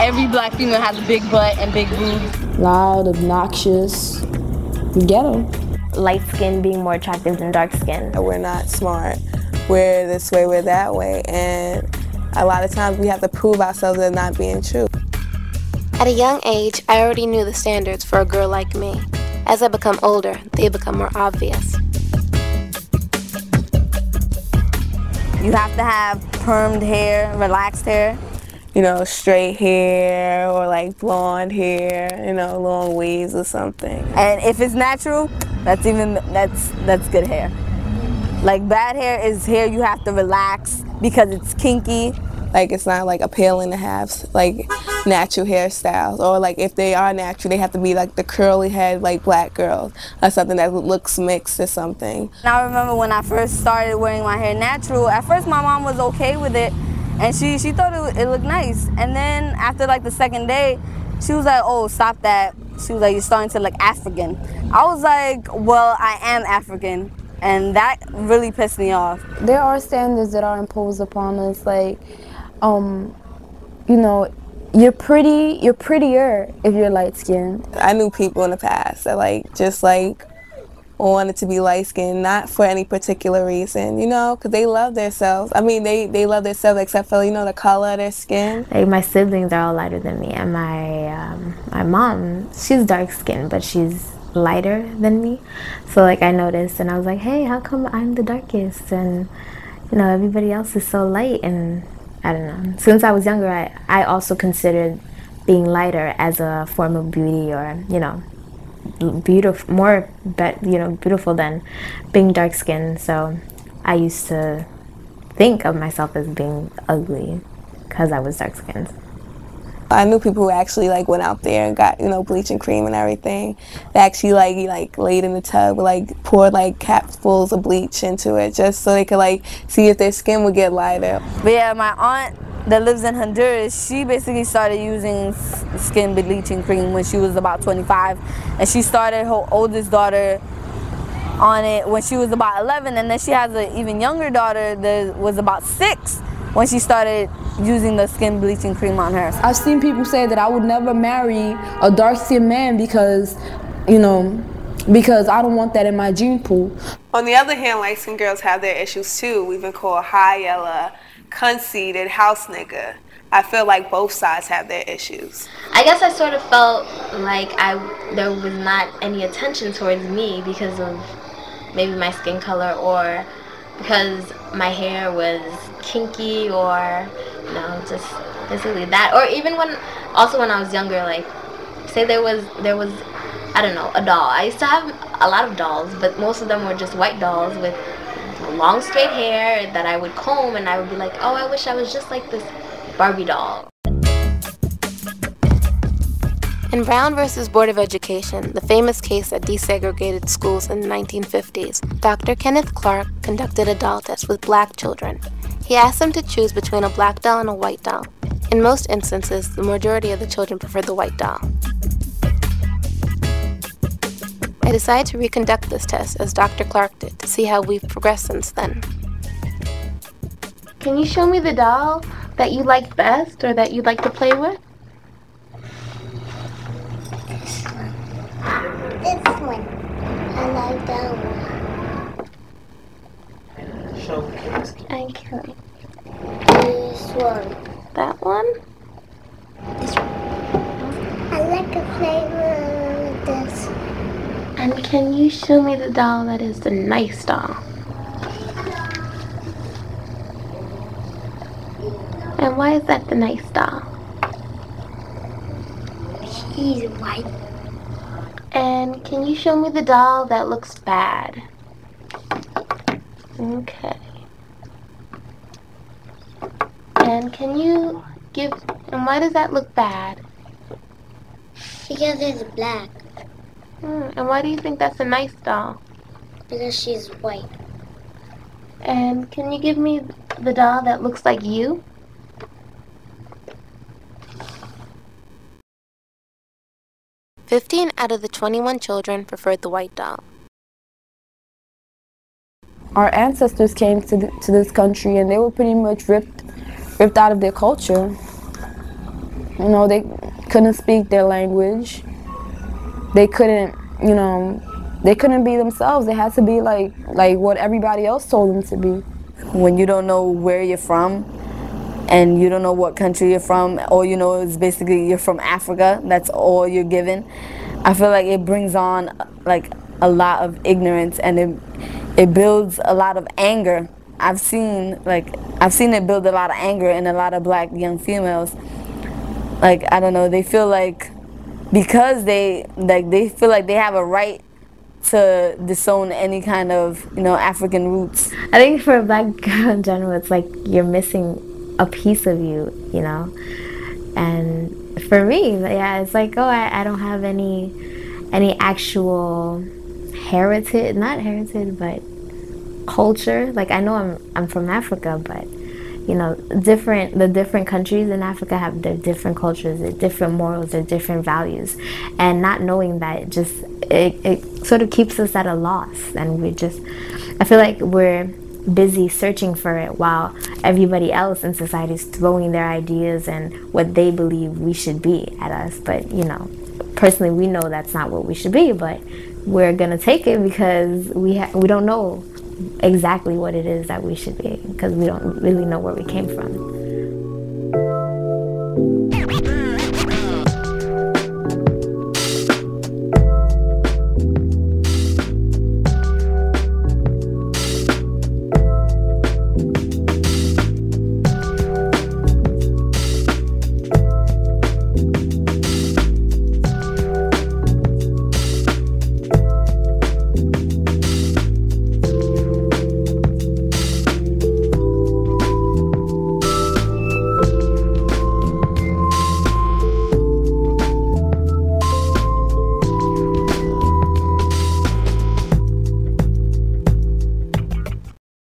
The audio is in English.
Every black female has a big butt and big boobs. Loud, obnoxious, ghetto. Light skin being more attractive than dark skin. We're not smart. We're this way, we're that way. And a lot of times we have to prove ourselves as not being true. At a young age, I already knew the standards for a girl like me. As I become older, they become more obvious. You have to have permed hair, relaxed hair. You know, straight hair or like blonde hair, you know, long waves or something. And if it's natural, that's good hair. Like bad hair is hair you have to relax because it's kinky. Like it's not like appealing to have like natural hairstyles, or like if they are natural, they have to be like the curly head like black girls or something that looks mixed or something. And I remember when I first started wearing my hair natural, at first my mom was okay with it and she thought it looked nice. And then after like the second day, she was like, oh, stop that. She was like, you're starting to look African. I was like, well, I am African. And that really pissed me off. There are standards that are imposed upon us, like, you know, you're prettier if you're light-skinned. I knew people in the past that like just like wanted to be light-skinned, not for any particular reason, you know, because they love themselves. I mean, they love themselves except for, you know, the color of their skin. Like my siblings are all lighter than me, and my mom, she's dark-skinned, but she's lighter than me. So like I noticed, and I was like, hey, how come I'm the darkest, and you know everybody else is so light? And I don't know, since I was younger, I also considered being lighter as a form of beauty, or you know, beautiful than being dark skinned. So I used to think of myself as being ugly because I was dark skinned. I knew people who actually like went out there and got, you know, bleaching cream and everything. They actually like laid in the tub, like poured like capfuls of bleach into it just so they could like see if their skin would get lighter. But yeah, my aunt that lives in Honduras, she basically started using skin bleaching cream when she was about 25, and she started her oldest daughter on it when she was about 11, and then she has an even younger daughter that was about 6 when she started using the skin bleaching cream on her. I've seen people say that I would never marry a dark-skinned man because, you know, because I don't want that in my gene pool. On the other hand, light-skinned girls have their issues too. We've been called high yellow, conceited, house nigga. I feel like both sides have their issues. I guess I sort of felt like there was not any attention towards me because of maybe my skin color, or because my hair was kinky, or you know, just basically that. Or even when I was younger, like say there was I don't know, a doll. I used to have a lot of dolls, but most of them were just white dolls with long straight hair that I would comb, and I would be like, oh, I wish I was just like this Barbie doll. In Brown versus Board of Education, the famous case that desegregated schools in the 1950s, Dr. Kenneth Clark conducted a doll test with black children. He asked them to choose between a black doll and a white doll. In most instances, the majority of the children preferred the white doll. I decided to reconduct this test as Dr. Clark did to see how we've progressed since then. Can you show me the doll that you like best, or that you'd like to play with? This one. I like that one. Show me. Okay. This one. That one? This one. I like to play with this. And can you show me the doll that is the nice doll? And why is that the nice doll? He's white. And can you show me the doll that looks bad? Okay. And can you and why does that look bad? Because it's black. And why do you think that's a nice doll? Because she's white. And can you give me the doll that looks like you? "15 out of the 21 children preferred the white doll. Our ancestors came to this country and they were pretty much ripped out of their culture. You know, they couldn't speak their language. They couldn't, you know, they couldn't be themselves. They had to be like what everybody else told them to be. When you don't know where you're from and you don't know what country you're from, all you know is basically you're from Africa, that's all you're given, I feel like it brings on like a lot of ignorance, and it builds a lot of anger. I've seen it build a lot of anger in a lot of black young females. Like, I don't know, they feel like because they feel like they have a right to disown any kind of, you know, African roots. I think for a black girl in general, it's like you're missing a piece of you, you know? And for me, yeah, it's like, oh, I don't have any actual heritage, not heritage, but culture. Like, I know I'm from Africa, but you know, the different countries in Africa have their different cultures, their different morals, their different values, and not knowing that it sort of keeps us at a loss. And I feel like we're busy searching for it while everybody else in society is throwing their ideas and what they believe we should be at us. But you know, personally, we know that's not what we should be, but we're gonna take it because we don't know exactly what it is that we should be, because we don't really know where we came from.